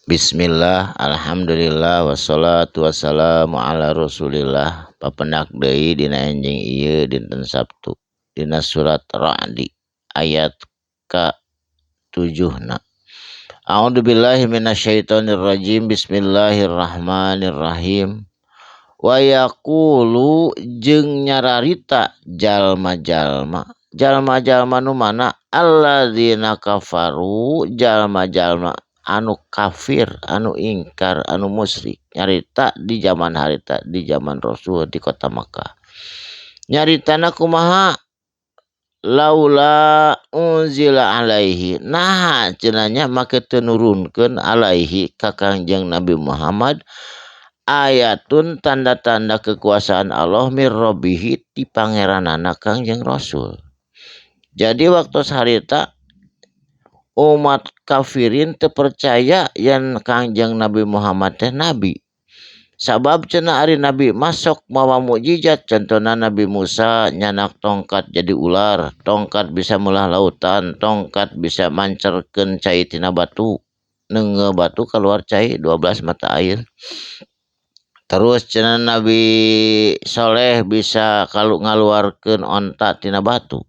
Bismillah, alhamdulillah, wassalatu wassalamu ala rasulillah. Papendak deui dina enjing ieu dinten Sabtu dina surat Ra'di ayat ka 7-na. A'udzubillahi minasyaitonirrajim. Bismillahirrahmanirrahim. Wa yaqulu jeung nyararita jalma-jalma nu mana alladzina kafaru, jalma-jalma anu kafir, anu ingkar, anu musyrik, nyarita di zaman harita, di zaman Rasul di kota Makkah. Nyaritana kumaha? Laula unzila alaihi, nah cenanya make teu nurunkeun alaihi ka Kangjeng Nabi Muhammad ayatun, tanda-tanda kekuasaan Allah mir rabbihi ti pangeranana Kangjeng Rasul. Jadi waktu harita umat kafirin terpercaya yang Kangjeng Nabi Muhammad teh nabi. Sabab cenah ari nabi masuk mawa mukjizat, contohna Nabi Musa nyanak tongkat jadi ular, tongkat bisa melah lautan, tongkat bisa mancerkeun cai tina batu, neunge batu keluar cai 12 mata air. Terus cenah Nabi Soleh bisa kalau ngaluarkeun onta tina batu.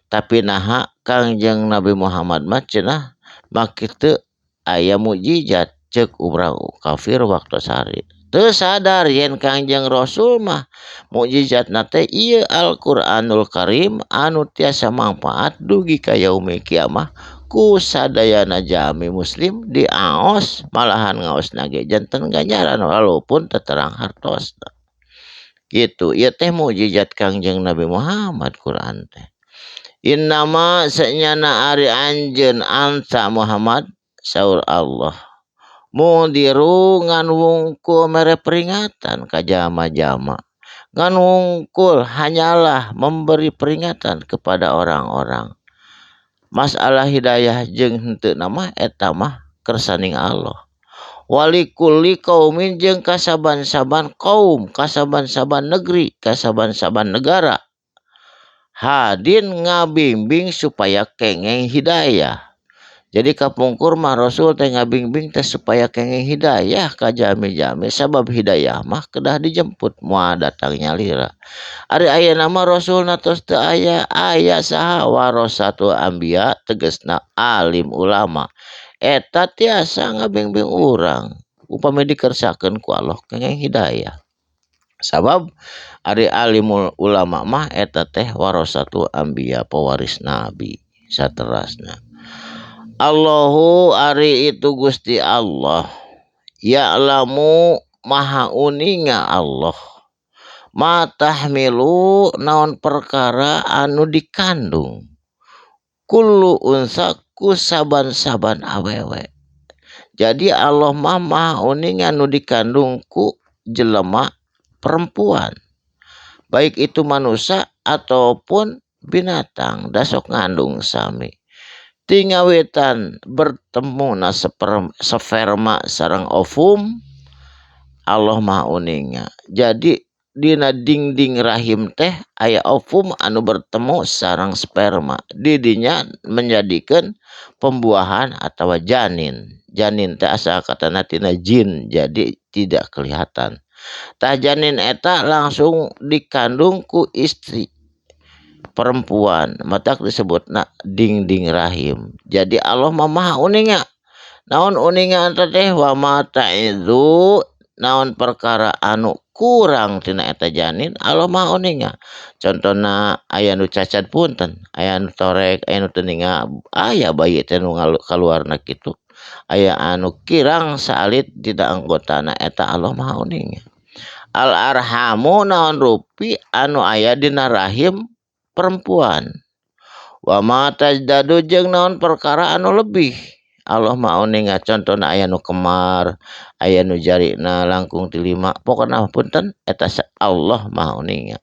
Tapi naha Kangjeng Nabi Muhammad mah cenah make teu aya mukjizat ceuk urang kafir waktu sari. Teu sadar yen Kangjeng Rasul mah mukjizatna teh ieu Al-Qur'anul Karim anu tiasa manfaat dugi ka yaumil kiamah ku sadayana jami muslim diaos, malahan ngaosna ge janten ganjaran walaupun teterang hartosna. Gitu, ieu teh mukjizat Kangjeng Nabi Muhammad Quran teh. Innama senyana ari anjeun anta Muhammad saur Allah mundiru ngan wungkul mere peringatan ka jama-jama, ngan wungkul hanyalah memberi peringatan kepada orang-orang. Masalah hidayah jeung henteu nama eta mah kersaning Allah. Walikulli qaumin jeung kasaban-saban kaum, kasaban-saban negeri, kasaban-saban negara. Hadin ngabimbing supaya kengeng hidayah. Jadi kapungkur mah Rasul teh ngabimbing teh supaya kengeng hidayah ka jami-jami, sabab hidayah mah kedah dijemput moal datang nyalira. Ari ayeuna mah Rasulna tos teu aya saha warasatul anbiya, tegasna alim ulama. Eta tiasa ngabimbing urang upami dikersakeun ku Allah kengeng hidayah. Sabab ari alimul ulama mah eta teh warasatul anbiya, pewaris nabi saterasna. Allahu ari itu Gusti Allah, ya'lamu maha uninga Allah, ma tahmilu naon perkara anu dikandung, kullu unsa ku saban-saban awewe. Jadi Allah mah maha uninga anu dikandung ku jelema perempuan, baik itu manusia ataupun binatang, dasok ngandung sami. Tingawitan bertemu na sperma sareng ovum, Allah maha uninga. Jadi dina dingding rahim teh aya ovum anu bertemu sareng sperma, didinya menjadikan pembuahan atau janin. Janin teh asal katana tina jin, jadi tidak kelihatan. Tah janin eta langsung dikandung ku istri perempuan, matak disebutna dingding rahim. Jadi Allah mah maha uninga. Naon uninga anta teh wa mata itu naon perkara anu kurang tina eta janin, Allah maha uninga. Contohna aya nu cacat punten, aya nu torek, aya nu teuninga, aya bayi teh nu kaluarna kitu. Aya anu kirang salit dina anggotana, eta Allah maha uninga. Al arhamu naon rupi anu aya dina rahim perempuan. Wa ma tajdadu jeung naon perkara anu lebih, Allah maha uninga. Contohna aya nu kemar, aya nu jarina langkung ti 5, pokona punten eta Allah maha uninga.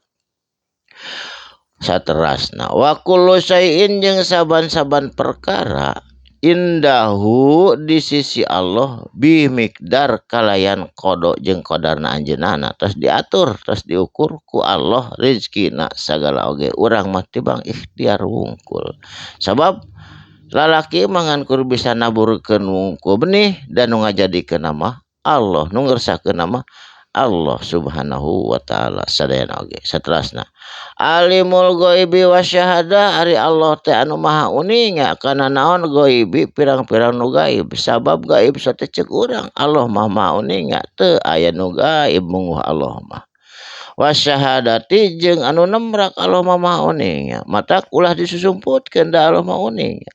Saterasna wa kullu syai'in jeung saban-saban perkara indahu di sisi Allah bi miqdar kalayan kodo jeung kodarna anjeunana, tos diatur, tos diukur ku Allah rezekina sagala oge. Urang mah tibang ikhtiar wungkul. Sabab lalaki mangankur bisa naburkeun ku benih dan nu ngajadikeun nama Allah, nu ngersahkeun nama Allah subhanahu wa ta'ala. Sadayana oge saterasna alimul ghaibi wasyahada, ari Allah teh anu maha uninga kana naon ghaibi pirang-pirang nu gaib, sabab gaib sate ceuk urang, Allah mah maha uninga teu aya nu gaib munguh Allah mah. Wasyahadati jeung anu nemrak Allah mah maha uninga, matak ulah disusumputkeun da Allah mah uninga.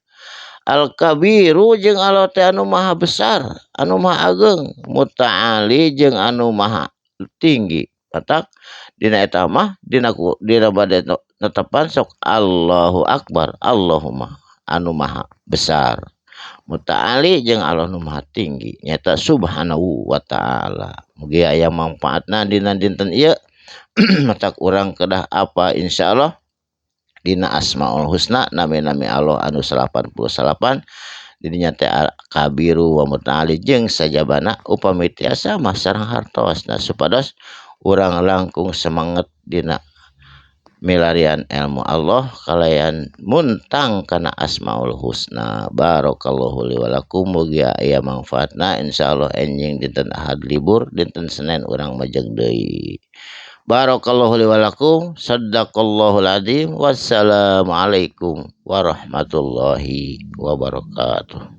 Al kabiru jeung Allah teh anu maha besar, anu maha ageng, mutaali jeung anu maha tinggi. Matak dina eta mah dina bade netepan sok Allahu akbar, Allahumma anu maha besar, mutaali jeung Allah nu maha tinggi nyata subhanahu wa ta'ala. Mugi aya manfaatna dina dinten ieu. Matak urang kedah apa insyaallah dina asmaul husna nami-nami Allah anu 88 didinya teh kabiru wa mutaali jeung sajabana upami tiasa mah sareng hartosna supados urang langkung semangat dina milarian ilmu Allah kalayan muntang kana asmaul husna. Barakallahu li wa lakum, mugi aya manfaatna insyaallah enjing dinten Ahad libur, dinten Senin urang majeng deui. Barakallahu li wa lakum, sadaqallahul adzim. Wassalamualaikum warahmatullahi wabarakatuh.